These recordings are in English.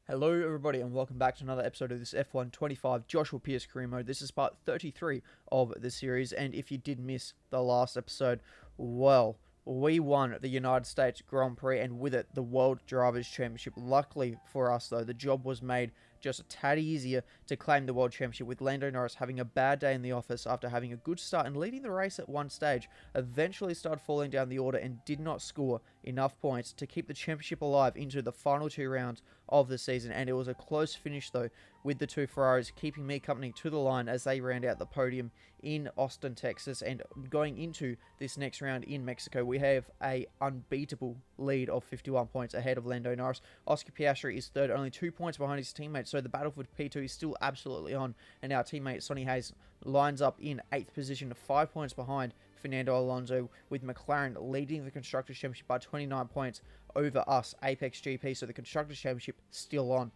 Hello everybody and welcome back to another episode of this F1 25 Joshua Pearce career mode. This is part 33 of the series, and if you did miss the last episode, well, we won the United States Grand Prix and with it the World Drivers' Championship. Luckily for us though, the job was made just a tad easier to claim the World Championship, with Lando Norris having a bad day in the office after having a good start and leading the race at one stage, eventually started falling down the order and did not score enough points to keep the championship alive into the final two rounds of the season. And it was a close finish though, with the two Ferraris keeping me company to the line as they round out the podium in Austin, Texas. And going into this next round in Mexico, we have a unbeatable lead of 51 points ahead of Lando Norris. Oscar Piastri is third, only 2 points behind his teammates, so the battle for P2 is still absolutely on, and our teammate Sonny Hayes lines up in 8th position, 5 points behind Fernando Alonso, with McLaren leading the Constructors' Championship by 29 points over us, Apex GP, so the Constructors' Championship still on.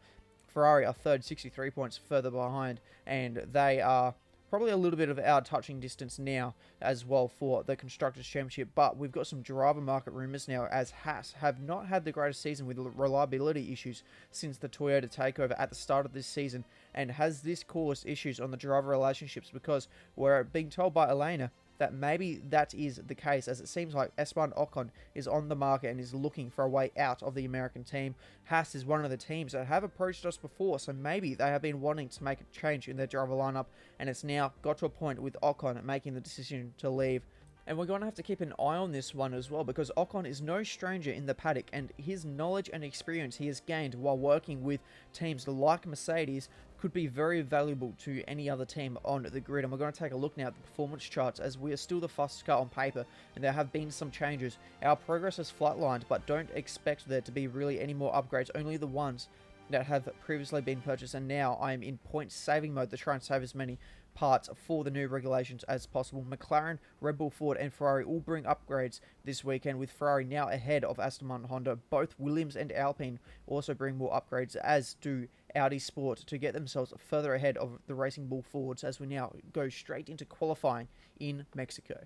Ferrari are third, 63 points further behind, and they are probably a little bit of our touching distance now as well for the Constructors' Championship. But we've got some driver market rumours now, as Haas have not had the greatest season with reliability issues since the Toyota takeover at the start of this season. And has this caused issues on the driver relationships? Because we're being told by Elena that maybe that is the case, as it seems like Esteban Ocon is on the market and is looking for a way out of the American team. Haas is one of the teams that have approached us before, so maybe they have been wanting to make a change in their driver lineup, and it's now got to a point with Ocon making the decision to leave. And we're going to have to keep an eye on this one as well, because Ocon is no stranger in the paddock, and his knowledge and experience he has gained while working with teams like Mercedes could be very valuable to any other team on the grid. And we're going to take a look now at the performance charts, as we are still the fastest car on paper, and there have been some changes. Our progress has flatlined, but don't expect there to be really any more upgrades, only the ones that have previously been purchased. And now I am in point saving mode to try and save as many parts for the new regulations as possible. McLaren, Red Bull, Ford and Ferrari all bring upgrades this weekend, with Ferrari now ahead of Aston Martin Honda. Both Williams and Alpine also bring more upgrades, as do Audi Sport, to get themselves further ahead of the Racing Bull Fords, as we now go straight into qualifying in Mexico.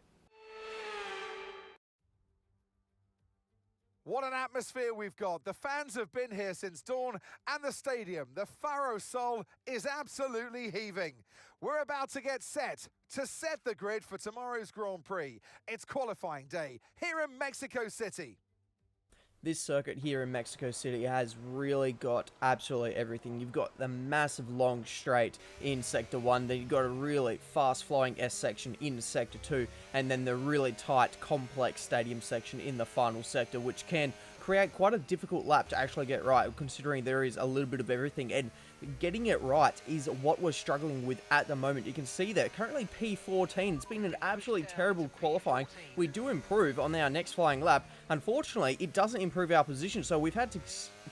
What an atmosphere we've got. The fans have been here since dawn, and the stadium, the Faro Sol, is absolutely heaving. We're about to get set to set the grid for tomorrow's Grand Prix. It's qualifying day here in Mexico City. This circuit here in Mexico City has really got absolutely everything. You've got the massive long straight in Sector 1, then you've got a really fast-flowing S section in Sector 2, and then the really tight, complex stadium section in the final sector, which can create quite a difficult lap to actually get right, considering there is a little bit of everything, and getting it right is what we're struggling with at the moment. You can see there, currently P14. It's been an absolutely terrible qualifying. We do improve on our next flying lap. Unfortunately, it doesn't improve our position, so we've had to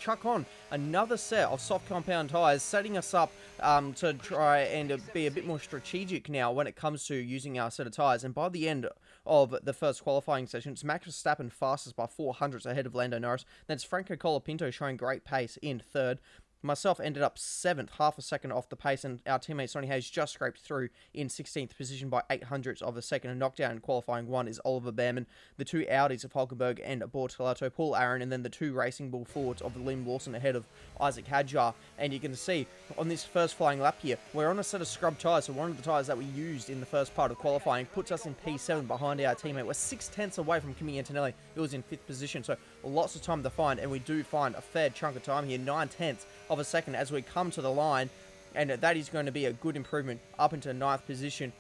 chuck on another set of soft compound tyres, setting us up to try and be a bit more strategic now when it comes to using our set of tyres. And by the end of the first qualifying session, it's Max Verstappen fastest by 400s ahead of Lando Norris. Then it's Franco Colapinto showing great pace in third. Myself ended up 7th, half a second off the pace, and our teammate Sonny Hayes just scraped through in 16th position by 800ths of a second. A knockdown in qualifying 1 is Oliver Behrman. The two Audis of Hulkenberg and Bortolato, Paul Aaron, and then the two Racing Bull Fords of Liam Lawson ahead of Isaac Hadjar. And you can see on this first flying lap here, we're on a set of scrub tyres, so one of the tyres that we used in the first part of qualifying puts us in P7 behind our teammate. We're 6/10 away from Kimi Antonelli, who was in 5th position, so lots of time to find, and we do find a fair chunk of time here, 9/10 of a second as we come to the line, and that is going to be a good improvement up into 9th position.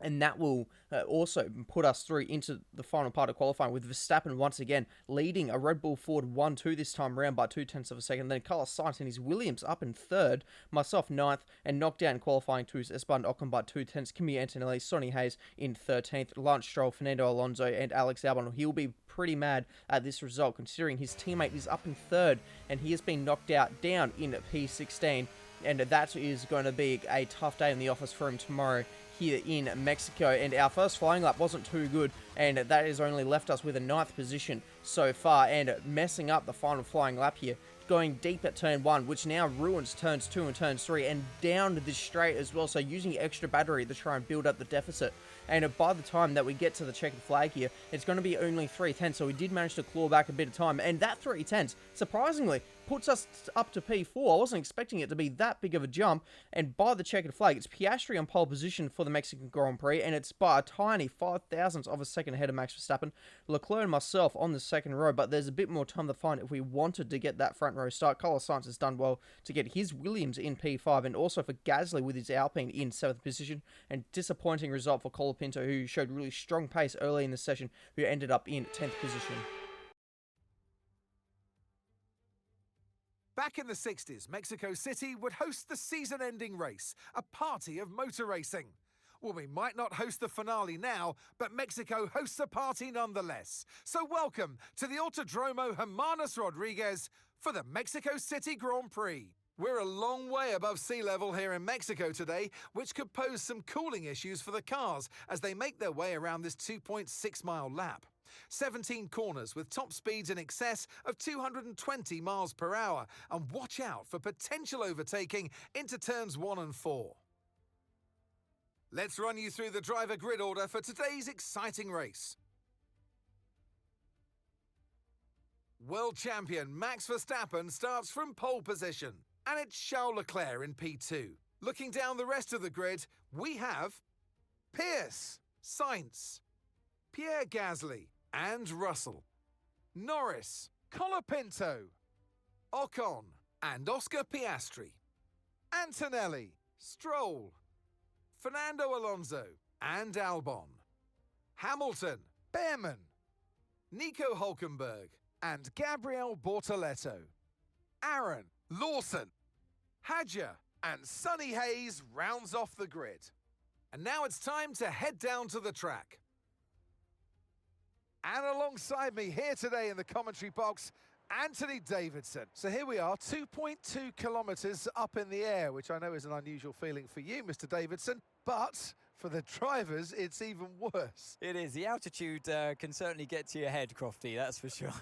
And that will also put us through into the final part of qualifying, with Verstappen once again leading a Red Bull Ford 1-2 this time around by 0.2 of a second. Then Carlos Sainz and his Williams up in 3rd, myself 9th, and knockdown qualifying 2 is Esteban Ocon by 0.2, Kimi Antonelli, Sonny Hayes in 13th, Lance Stroll, Fernando Alonso, and Alex Albon. He'll be pretty mad at this result, considering his teammate is up in 3rd, and he has been knocked out down in P16. And that is going to be a tough day in the office for him tomorrow here in Mexico. And our first flying lap wasn't too good, and that has only left us with a 9th position so far, and messing up the final flying lap here. going deep at turn 1, which now ruins turns 2 and turns 3, and down this straight as well, so using extra battery to try and build up the deficit. And by the time that we get to the checkered flag here, it's going to be only 3/10, so we did manage to claw back a bit of time, and that 3/10, surprisingly, puts us up to P4. I wasn't expecting it to be that big of a jump, and by the checkered flag, it's Piastri on pole position for the Mexican Grand Prix, and it's by a tiny 5,000ths of a second ahead of Max Verstappen. Leclerc and myself on the second row, but there's a bit more time to find if we wanted to get that front row start. Carlos Sainz has done well to get his Williams in P5, and also for Gasly with his Alpine in 7th position, and disappointing result for Colapinto, who showed really strong pace early in the session, who ended up in 10th position. Back in the 60s, Mexico City would host the season-ending race, a party of motor racing. Well, we might not host the finale now, but Mexico hosts a party nonetheless. So welcome to the Autodromo Hermanos Rodriguez for the Mexico City Grand Prix. We're a long way above sea level here in Mexico today, which could pose some cooling issues for the cars as they make their way around this 2.6-mile lap. 17 corners with top speeds in excess of 220 miles per hour, and watch out for potential overtaking into turns 1 and 4. Let's run you through the driver grid order for today's exciting race. World champion Max Verstappen starts from pole position, and it's Charles Leclerc in P2. Looking down the rest of the grid, we have Pearce, Sainz, Pierre Gasly, and Russell, Norris, Colapinto, Ocon, and Oscar Piastri, Antonelli, Stroll, Fernando Alonso, and Albon, Hamilton, Behrman, Nico Hülkenberg, and Gabriel Bortoleto, Aaron, Lawson, Hadjar, and Sonny Hayes rounds off the grid. And now it's time to head down to the track. And alongside me here today in the commentary box, Anthony Davidson. So here we are, 2.2 kilometres up in the air, which I know is an unusual feeling for you, Mr. Davidson, but for the drivers, it's even worse. It is. The altitude can certainly get to your head, Crofty, that's for sure.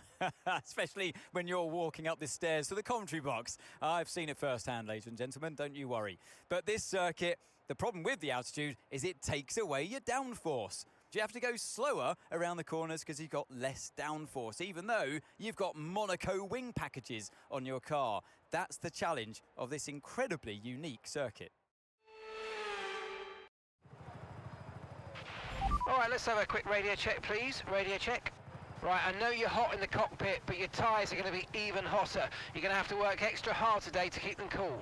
Especially when you're walking up the stairs to the commentary box. I've seen it firsthand, ladies and gentlemen, don't you worry. But this circuit, the problem with the altitude is it takes away your downforce. You have to go slower around the corners because you've got less downforce, even though you've got Monaco wing packages on your car. That's the challenge of this incredibly unique circuit. All right, let's have a quick radio check, please. Radio check. Right, I know you're hot in the cockpit, but your tyres are going to be even hotter. You're going to have to work extra hard today to keep them cool.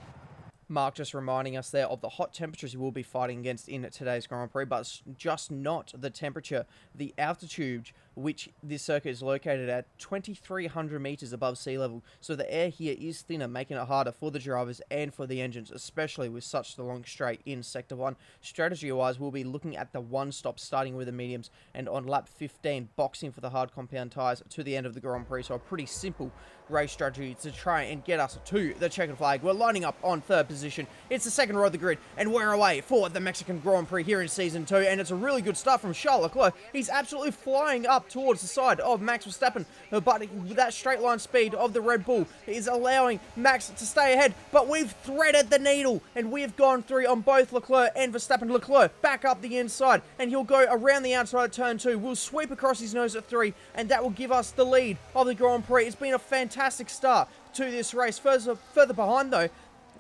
Mark just reminding us there of the hot temperatures we'll be fighting against in today's Grand Prix, but it's just not the temperature, the altitude which this circuit is located at 2,300 meters above sea level. So the air here is thinner, making it harder for the drivers and for the engines, especially with such the long straight in Sector 1. Strategy-wise, we'll be looking at the one-stop starting with the mediums and on lap 15 boxing for the hard compound tyres to the end of the Grand Prix. So a pretty simple race strategy to try and get us to the checkered flag. We're lining up on 3rd position. It's the 2nd row of the grid, and we're away for the Mexican Grand Prix here in Season 2, and it's a really good start from Charles Leclerc. He's absolutely flying up towards the side of Max Verstappen, but that straight line speed of the Red Bull is allowing Max to stay ahead, but we've threaded the needle, and we've gone through on both Leclerc and Verstappen. Leclerc back up the inside, and he'll go around the outside of turn 2. We'll sweep across his nose at 3, and that will give us the lead of the Grand Prix. It's been a fantastic start to this race. Further behind, though,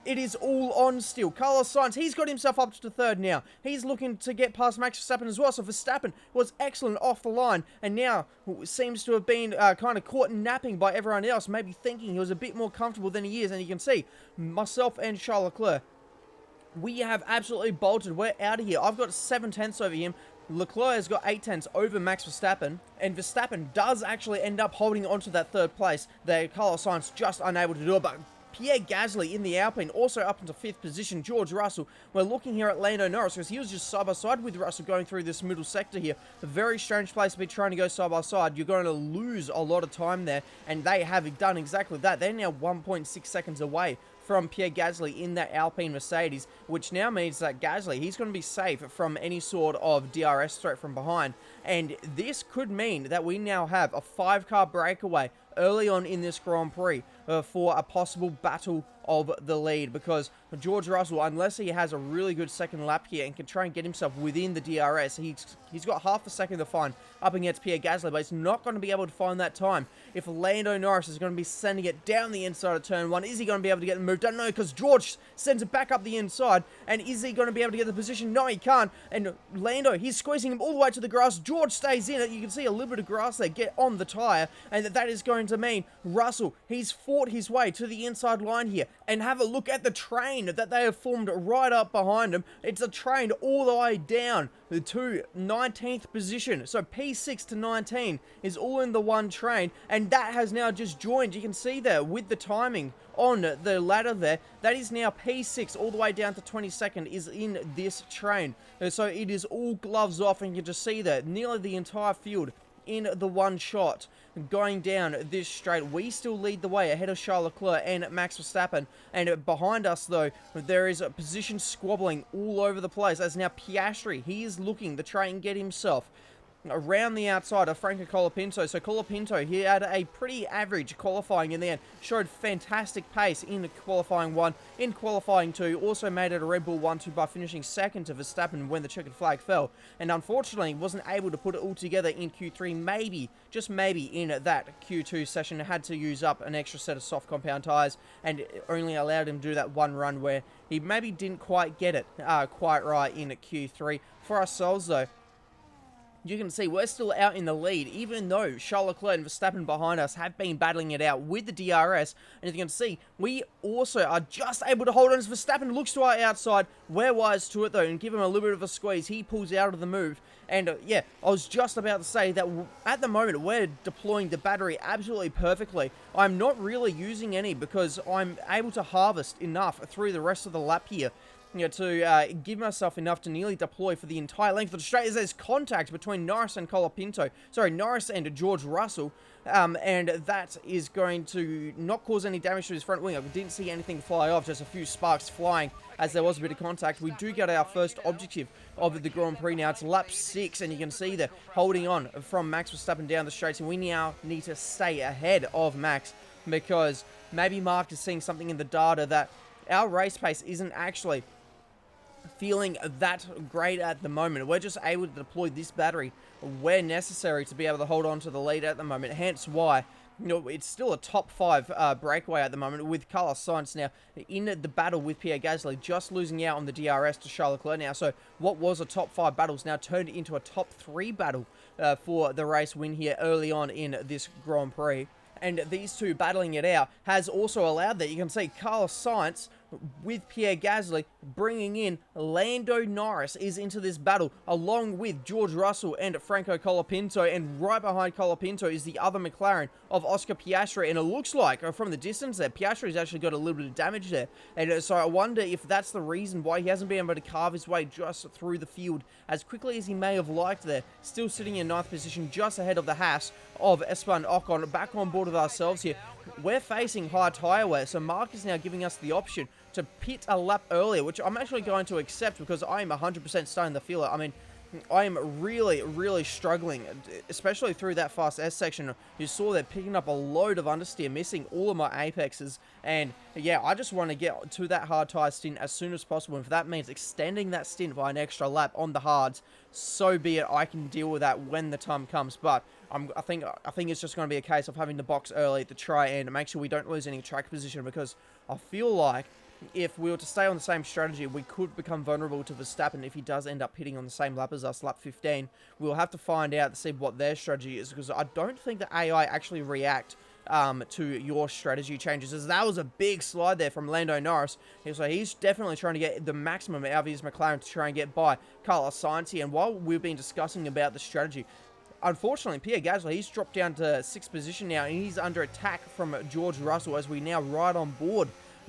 it is all on still. Carlos Sainz, he's got himself up to 3rd now. He's looking to get past Max Verstappen as well. So Verstappen was excellent off the line, and now seems to have been kind of caught napping by everyone else, maybe thinking he was a bit more comfortable than he is. And you can see myself and Charles Leclerc, we have absolutely bolted. We're out of here. I've got 7/10 over him. Leclerc has got 8/10 over Max Verstappen, and Verstappen does actually end up holding onto that 3rd place. Carlos Sainz just unable to do it, but Pierre Gasly in the Alpine also up into 5th position. George Russell, we're looking here at Lando Norris because he was just side by side with Russell going through this middle sector here. A very strange place to be trying to go side by side. You're going to lose a lot of time there, and they have done exactly that. They're now 1.6 seconds away from Pierre Gasly in that Alpine Mercedes, which now means that Gasly, he's going to be safe from any sort of DRS threat from behind. And this could mean that we now have a 5-car breakaway early on in this Grand Prix. for a possible battle of the lead, because George Russell, unless he has a really good second lap here and can try and get himself within the DRS, he's got half a second to find up against Pierre Gasly, but he's not going to be able to find that time if Lando Norris is going to be sending it down the inside of turn 1. Is he going to be able to get the move? Don't know, because George sends it back up the inside, and is he going to be able to get the position? No, he can't, and Lando, he's squeezing him all the way to the grass. George stays in it. You can see a little bit of grass there get on the tyre, and that is going to mean Russell, he's fought his way to the inside line here. And have a look at the train that they have formed right up behind him. It's a train all the way down to 19th position. So P6 to 19 is all in the one train, and that has now just joined. You can see there with the timing on the ladder there, that is now P6 all the way down to 22nd is in this train. So it is all gloves off, and you can just see there nearly the entire field in the one shot going down this straight. We still lead the way ahead of Charles Leclerc and Max Verstappen, and behind us though there is a position squabbling all over the place, as now Piastri, he is looking to try and get himself around the outside of Franco Colapinto. So Colapinto, he had a pretty average qualifying in the end, showed fantastic pace in qualifying 1, in qualifying 2, also made it a Red Bull 1-2 by finishing second to Verstappen when the checkered flag fell, and unfortunately wasn't able to put it all together in Q3, maybe, just maybe in that Q2 session, had to use up an extra set of soft compound tyres, and only allowed him to do that one run where he maybe didn't quite get it quite right in Q3. For ourselves though, you can see we're still out in the lead, even though Charles Leclerc and Verstappen behind us have been battling it out with the DRS. And as you can see, we also are just able to hold on as Verstappen looks to our outside. We're wise to it though, and give him a little bit of a squeeze. He pulls out of the move. And yeah, I was just about to say that at the moment we're deploying the battery absolutely perfectly. I'm not really using any because I'm able to harvest enough through the rest of the lap here, you know, to give myself enough to nearly deploy for the entire length of the straight, as there's contact between Norris and Colapinto. Sorry, Norris and George Russell. And that is going to not cause any damage to his front wing. I didn't see anything fly off, just a few sparks flying as there was a bit of contact. We do get our first objective of the Grand Prix now. It's lap 6, and you can see there holding on from Max Verstappen down the straights, and we now need to stay ahead of Max, because maybe Mark is seeing something in the data that our race pace isn't actually feeling that great at the moment. We're just able to deploy this battery where necessary to be able to hold on to the lead at the moment, hence why, you know, it's still a top 5 breakaway at the moment, with Carlos Sainz now in the battle with Pierre Gasly, just losing out on the DRS to Charles Leclerc now. So what was a top 5 battle is now turned into a top 3 battle for the race win here early on in this Grand Prix. And these two battling it out has also allowed that. You can see Carlos Sainz with Pierre Gasly bringing in Lando Norris is into this battle, along with George Russell and Franco Colapinto, and right behind Colapinto is the other McLaren of Oscar Piastri, and it looks like from the distance there, Piastri's actually got a little bit of damage there, and so I wonder if that's the reason why he hasn't been able to carve his way just through the field as quickly as he may have liked there, still sitting in 9th position just ahead of the Haas of Esteban Ocon. Back on board with ourselves here. We're facing high tyre wear, so Mark is now giving us the option to pit a lap earlier, which I'm actually going to accept because I'm 100% starting to feel it. I mean, I'm really, really struggling, especially through that fast S section. You saw they're picking up a load of understeer, missing all of my apexes, and yeah, I just want to get to that hard tyre stint as soon as possible, and if that means extending that stint by an extra lap on the hards, so be it. I can deal with that when the time comes, but I think it's just going to be a case of having to box early to try and make sure we don't lose any track position, because I feel like if we were to stay on the same strategy, we could become vulnerable to Verstappen if he does end up hitting on the same lap as us, lap 15. We'll have to find out to see what their strategy is, because I don't think the AI actually react to your strategy changes, as that was a big slide there from Lando Norris. So he's definitely trying to get the maximum out of his McLaren to try and get by Carlos Sainz here. And while we've been discussing about the strategy, unfortunately, Pierre Gasly, he's dropped down to 6th position now, and he's under attack from George Russell as we now ride on board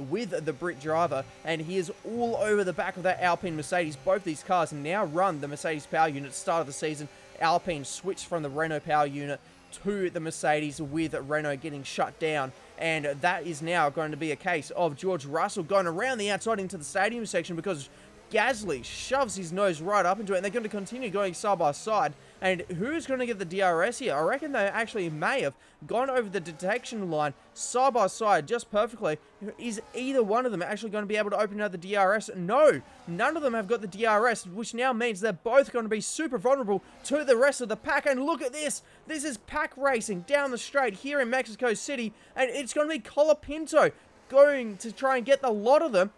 with the Brit driver, and he is all over the back of that Alpine Mercedes. Both these cars now run the Mercedes power unit at the start of the season. Alpine switched from the Renault power unit to the Mercedes, with Renault getting shut down, and that is now going to be a case of George Russell going around the outside into the stadium section, because Gasly shoves his nose right up into it, and they're going to continue going side by side And who's going to get the DRS here? I reckon they actually may have gone over the detection line side by side just perfectly. Is either one of them actually going to be able to open out the DRS? No, none of them have got the DRS, which now means they're both going to be super vulnerable to the rest of the pack. And look at this. This is pack racing down the straight here in Mexico City, and it's going to be Colapinto going to try and get the lot of them.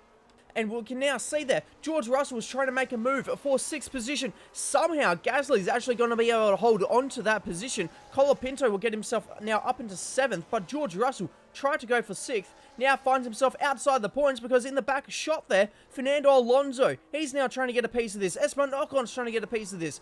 And we can now see there, George Russell was trying to make a move for 6th position. Somehow, Gasly's actually going to be able to hold on to that position. Colapinto will get himself now up into 7th, but George Russell tried to go for 6th. Now finds himself outside the points because in the back shot there, Fernando Alonso, he's now trying to get a piece of this. Esteban Ocon's trying to get a piece of this.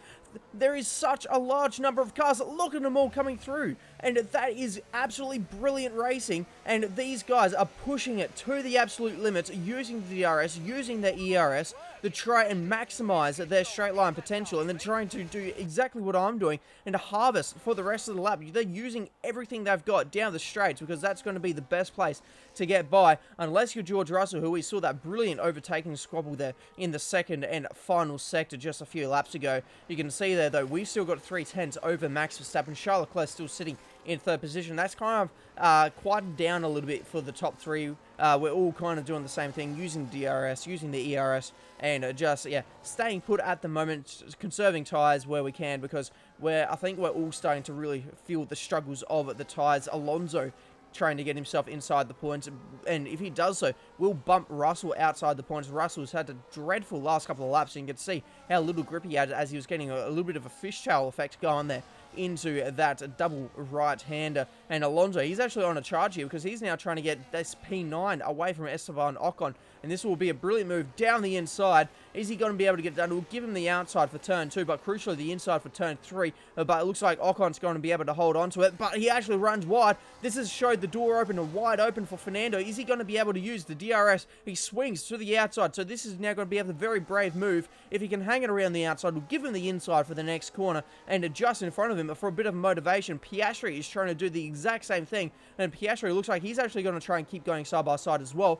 There is such a large number of cars. Look at them all coming through. And that is absolutely brilliant racing. And these guys are pushing it to the absolute limits, using the DRS, using their ERS to try and maximize their straight line potential, and then trying to do exactly what I'm doing and to harvest for the rest of the lap. They're using everything they've got down the straights because that's going to be the best place to get by, unless you're George Russell, who we saw that brilliant overtaking squabble there in the second and final sector just a few laps ago. You can see there, though, we've still got 3/10 over Max Verstappen. Charles Leclerc still sitting in 3rd position. That's kind of quieted down a little bit for the top 3. We're all kind of doing the same thing, using the DRS, using the ERS, and just, staying put at the moment, conserving tyres where we can, because I think we're all starting to really feel the struggles of the tyres. Alonso trying to get himself inside the points, and if he does so, we'll bump Russell outside the points. Russell's had a dreadful last couple of laps, and you can see how little grip he had as he was getting a little bit of a fishtail effect going there into that double right-hander. And Alonso, he's actually on a charge here because he's now trying to get this P9 away from Esteban Ocon, and this will be a brilliant move down the inside. Is he going to be able to get it done? We'll give him the outside for turn 2, but crucially the inside for turn 3. But it looks like Ocon's going to be able to hold on to it, but he actually runs wide. This has showed the door open and wide open for Fernando. Is he going to be able to use the DRS? He swings to the outside, so this is now going to be a very brave move. If he can hang it around the outside, we'll give him the inside for the next corner, and just in front of him for a bit of motivation, Piastri is trying to do the exact same thing, and Piastri looks like he's actually going to try and keep going side by side as well.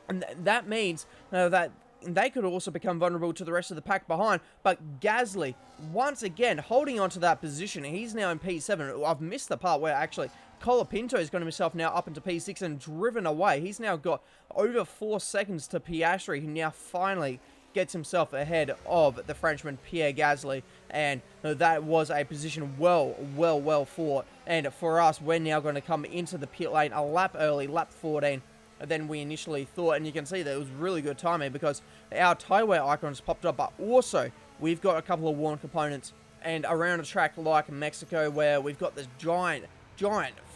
And that means that they could also become vulnerable to the rest of the pack behind. But Gasly, once again, holding on to that position. He's now in P7. I've missed the part where actually Colapinto is going to himself now up into P6 and driven away. He's now got over 4 seconds to Piastri, who now finally gets himself ahead of the Frenchman Pierre Gasly. And that was a position well fought. And for us, we're now going to come into the pit lane a lap early, lap 14. Than we initially thought, and you can see that it was really good timing because our tyre wear icons popped up, but also we've got a couple of worn components, and around a track like Mexico where we've got this giant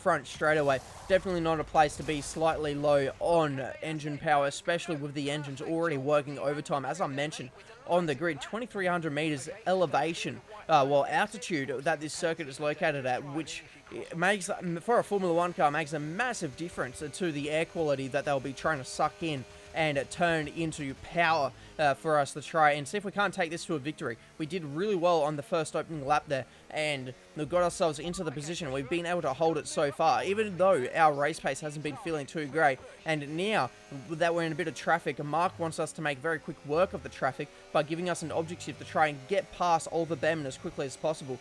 front straightaway, definitely not a place to be slightly low on engine power, especially with the engines already working overtime. As I mentioned on the grid, 2,300 meters elevation, altitude that this circuit is located at, which makes, for a Formula 1 car, makes a massive difference to the air quality that they'll be trying to suck in and turn into power for us to try and see if we can't take this to a victory. We did really well on the first opening lap there, and we got ourselves into the position. We've been able to hold it so far, even though our race pace hasn't been feeling too great. And now that we're in a bit of traffic, Mark wants us to make very quick work of the traffic by giving us an objective to try and get past Oliver Behrman as quickly as possible.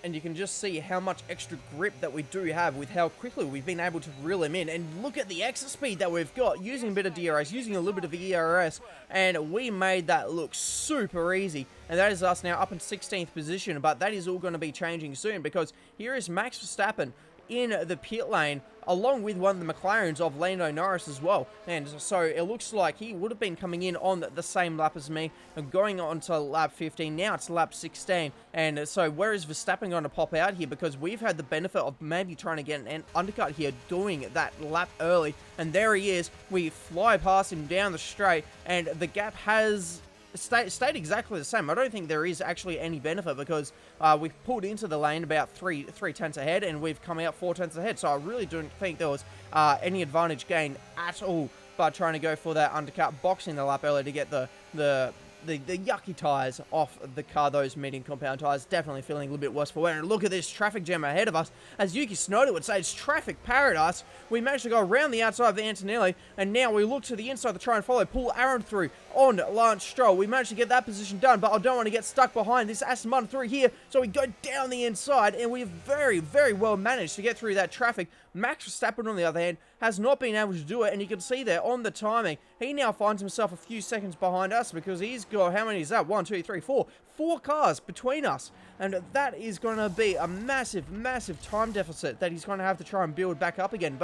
And you can just see how much extra grip that we do have with how quickly we've been able to reel him in. And look at the exit speed that we've got, using a bit of DRS, using a little bit of ERS, and we made that look super easy. And that is us now up in 16th position, but that is all going to be changing soon, because here is Max Verstappen in the pit lane, along with one of the McLarens of Lando Norris as well. And so it looks like he would have been coming in on the same lap as me, going on to lap 15. Now it's lap 16. And so where is Verstappen going to pop out here? Because we've had the benefit of maybe trying to get an undercut here, doing that lap early. And there he is. We fly past him down the straight, and the gap has stayed exactly the same. I don't think there is actually any benefit, because we've pulled into the lane about 3 tenths ahead, and we've come out 4 tenths ahead. So I really don't think there was any advantage gained at all by trying to go for that undercut, boxing the lap early to get the the yucky tyres off the car, those medium compound tyres, definitely feeling a little bit worse for wear. And look at this traffic jam ahead of us. As Yuki Tsunoda would say, it's traffic paradise. We managed to go around the outside of the Antonelli, and now we look to the inside to try and follow Paul Aaron through on Lance Stroll. We managed to get that position done, but I don't want to get stuck behind this Aston Martin through here, so we go down the inside, and we've very, very well managed to get through that traffic. Max Verstappen, on the other hand, has not been able to do it, and you can see there on the timing, he now finds himself a few seconds behind us because he's got, how many is that? 1, 2, 3, 4. 4 cars between us, and that is going to be a massive, massive time deficit that he's going to have to try and build back up again.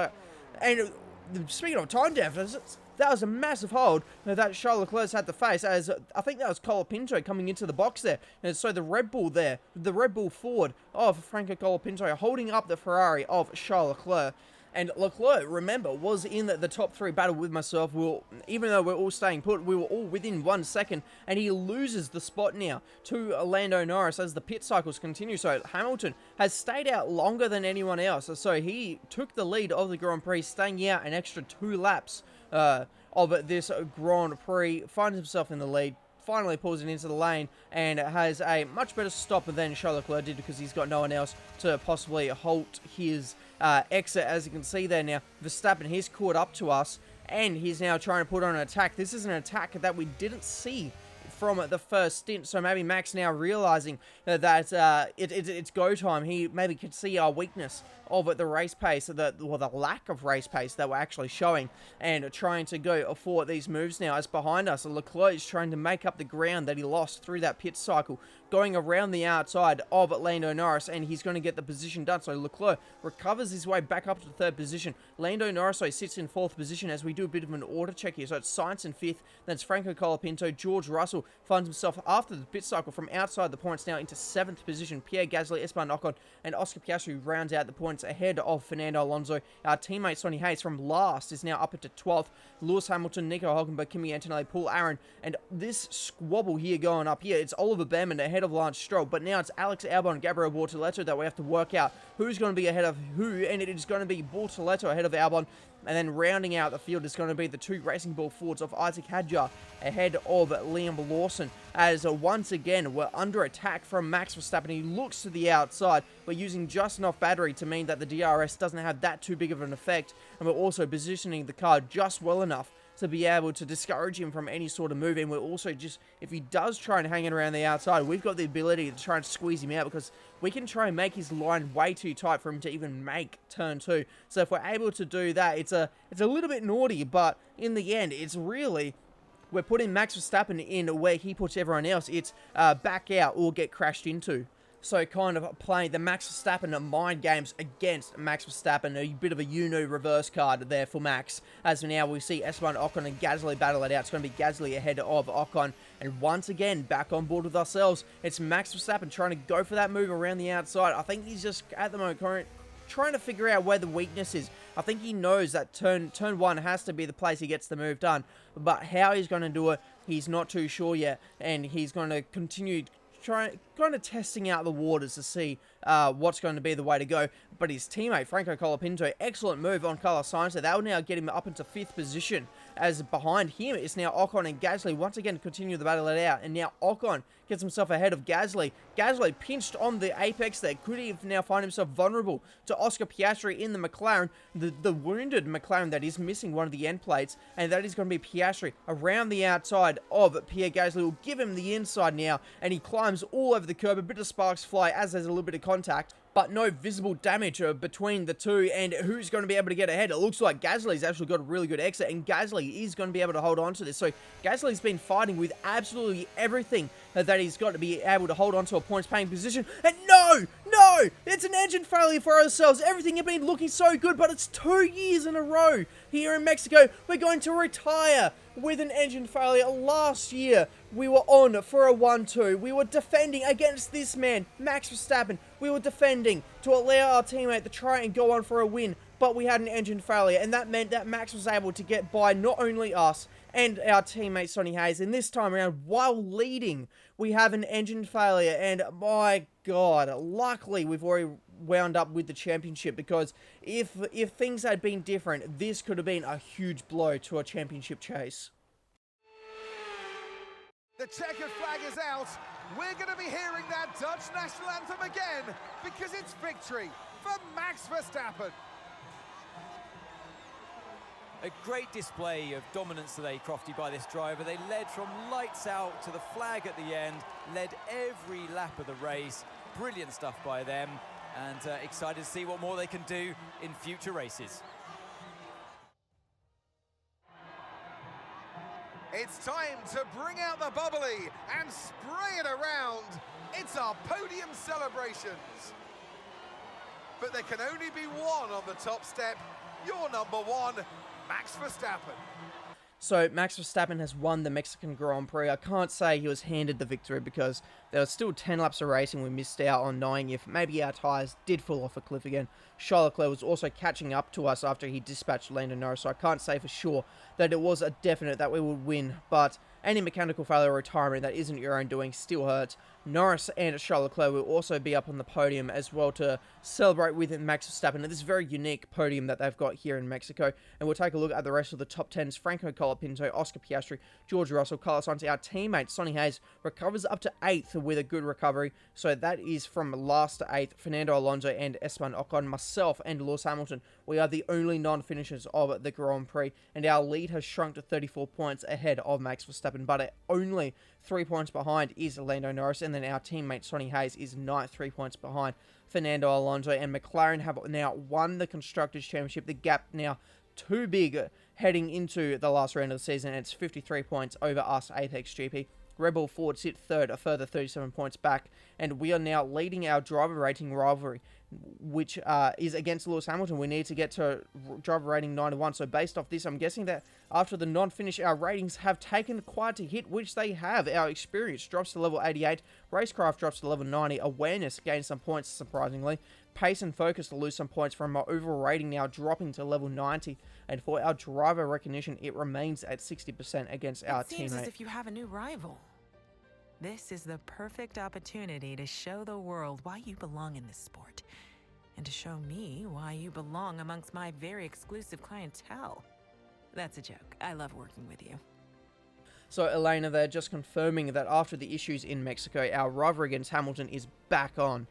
And speaking of time deficits, that was a massive hold that Charles Leclerc had to face, as I think that was Colapinto coming into the box there. And so the Red Bull there, the Red Bull Ford of Franco Colapinto holding up the Ferrari of Charles Leclerc. And Leclerc, remember, was in the top 3 battle with myself. Even though we're all staying put, we were all within 1 second, and he loses the spot now to Lando Norris as the pit cycles continue. So Hamilton has stayed out longer than anyone else, so he took the lead of the Grand Prix, staying out an extra 2 laps of this Grand Prix, finds himself in the lead, finally pulls it into the lane, and has a much better stop than Charles Leclerc did because he's got no one else to possibly halt his exit. As you can see there now, Verstappen, he's caught up to us, and he's now trying to put on an attack. This is an attack that we didn't see from the first stint, so maybe Max now realizing that it's go time. He maybe could see our weakness of the race pace, the lack of race pace that we're actually showing, and trying to go for these moves now. As behind us, Leclerc is trying to make up the ground that he lost through that pit cycle, going around the outside of Lando Norris, and he's going to get the position done. So Leclerc recovers his way back up to the 3rd position. Lando Norris sits in 4th position as we do a bit of an order check here. So it's Sainz in 5th, then it's Franco Colapinto. George Russell finds himself after the pit cycle from outside the points now into 7th position. Pierre Gasly, Esteban Ocon, and Oscar Piastri rounds out the points ahead of Fernando Alonso. Our teammate Sonny Hayes from last is now up into 12th. Lewis Hamilton, Nico Hulkenberg, Kimi Antonelli, Paul Aaron, and this squabble here going up here, it's Oliver Behrman ahead of Lance Stroll, but now it's Alex Albon and Gabriel Bortoleto that we have to work out who's going to be ahead of who, and it is going to be Bortoleto ahead of Albon. And then rounding out the field is going to be the 2 Racing Bull Fords of Isaac Hadjar ahead of Liam Lawson. As once again, we're under attack from Max Verstappen. He looks to the outside. We're using just enough battery to mean that the DRS doesn't have that too big of an effect. And we're also positioning the car just well enough to be able to discourage him from any sort of move. And we're also just, if he does try and hang it around the outside, we've got the ability to try and squeeze him out, because we can try and make his line way too tight for him to even make turn 2. So if we're able to do that, it's a little bit naughty, but in the end, it's really, we're putting Max Verstappen in where he puts everyone else. It's back out or get crashed into. So kind of playing the Max Verstappen mind games against Max Verstappen. A bit of a reverse card there for Max. As now we see Esteban Ocon and Gasly battle it out. It's going to be Gasly ahead of Ocon. And once again, back on board with ourselves. It's Max Verstappen trying to go for that move around the outside. I think he's just, at the moment, trying to figure out where the weakness is. I think he knows that turn 1 has to be the place he gets the move done. But how he's going to do it, he's not too sure yet. And he's going to continue kind of testing out the waters to see what's going to be the way to go. But his teammate, Franco Colapinto, excellent move on Carlos Sainz. That will now get him up into 5th position, as behind him it's now Ocon and Gasly once again continue the battle it out. And now Ocon gets himself ahead of Gasly. Gasly pinched on the apex there. Could he now find himself vulnerable to Oscar Piastri in the McLaren, the wounded McLaren that is missing one of the end plates, and that is going to be Piastri around the outside of Pierre Gasly. Will give him the inside now, and he climbs all over the curb. A bit of sparks fly as there's a little bit of contact, but no visible damage between the two. And who's going to be able to get ahead? It looks like Gasly's actually got a really good exit, and Gasly is going to be able to hold on to this. So Gasly's been fighting with absolutely everything that he's got to be able to hold on to a points-paying position. And no! It's an engine failure for ourselves. Everything had been looking so good, but it's 2 years in a row here in Mexico. We're going to retire with an engine failure. Last year, we were on for a 1-2. We were defending against this man, Max Verstappen. We were defending to allow our teammate to try and go on for a win, but we had an engine failure, and that meant that Max was able to get by not only us and our teammate Sonny Hayes. And this time around, while leading, we have an engine failure, and my God, luckily we've already wound up with the championship, because if things had been different, this could have been a huge blow to a championship chase. The checkered flag is out. We're going to be hearing that Dutch national anthem again because it's victory for Max Verstappen. A great display of dominance today, Crofty, by this driver. They led from lights out to the flag at the end, led every lap of the race. Brilliant stuff by them, and excited to see what more they can do in future races. It's time to bring out the bubbly and spray it around. It's our podium celebrations. But there can only be one on the top step. Your number one, Max Verstappen. So Max Verstappen has won the Mexican Grand Prix. I can't say he was handed the victory because there was still 10 laps of racing we missed out on, knowing if maybe our tyres did fall off a cliff again. Charles Leclerc was also catching up to us after he dispatched Lando Norris, so I can't say for sure that it was a definite that we would win, but any mechanical failure or retirement that isn't your own doing still hurts. Norris and Charles Leclerc will also be up on the podium as well to celebrate with Max Verstappen at this very unique podium that they've got here in Mexico. And we'll take a look at the rest of the top 10s. Franco Colapinto, Oscar Piastri, George Russell, Carlos Sainz. Our teammate Sonny Hayes recovers up to 8th with a good recovery. So that is from last to 8th. Fernando Alonso and Esteban Ocon, myself and Lewis Hamilton. We are the only non-finishers of the Grand Prix, and our lead has shrunk to 34 points ahead of Max Verstappen, but only 3 points behind is Lando Norris, and then our teammate Sonny Hayes is 9th, 3 points behind Fernando Alonso, and McLaren have now won the Constructors' Championship. The gap now too big heading into the last round of the season, and it's 53 points over us, Apex GP. Red Bull Ford sit third, a further 37 points back, and we are now leading our driver rating rivalry, which is against Lewis Hamilton. We need to get to driver rating 91, so based off this, I'm guessing that after the non-finish, our ratings have taken quite a hit, which they have. Our experience drops to level 88, racecraft drops to level 90, awareness gains some points, surprisingly, pace and focus to lose some points from our overall rating now dropping to level 90, and for our driver recognition, it remains at 60% against our teammate. It seems as if you have a new rival. This is the perfect opportunity to show the world why you belong in this sport, and to show me why you belong amongst my very exclusive clientele. That's a joke. I love working with you. So Elena, they're just confirming that after the issues in Mexico, our rivalry against Hamilton is back on.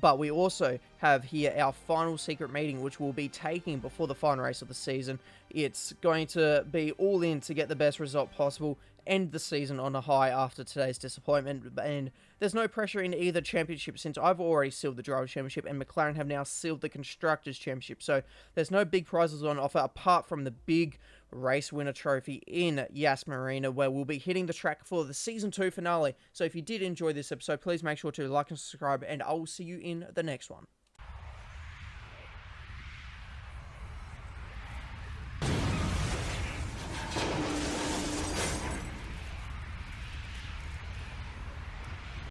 But we also have here our final secret meeting, which we'll be taking before the final race of the season. It's going to be all in to get the best result possible, end the season on a high after today's disappointment, and there's no pressure in either championship since I've already sealed the Drivers' Championship and McLaren have now sealed the Constructors' Championship, so there's no big prizes on offer apart from the big race winner trophy in Yas Marina, where we'll be hitting the track for the Season 2 finale. So if you did enjoy this episode, please make sure to like and subscribe, and I will see you in the next one.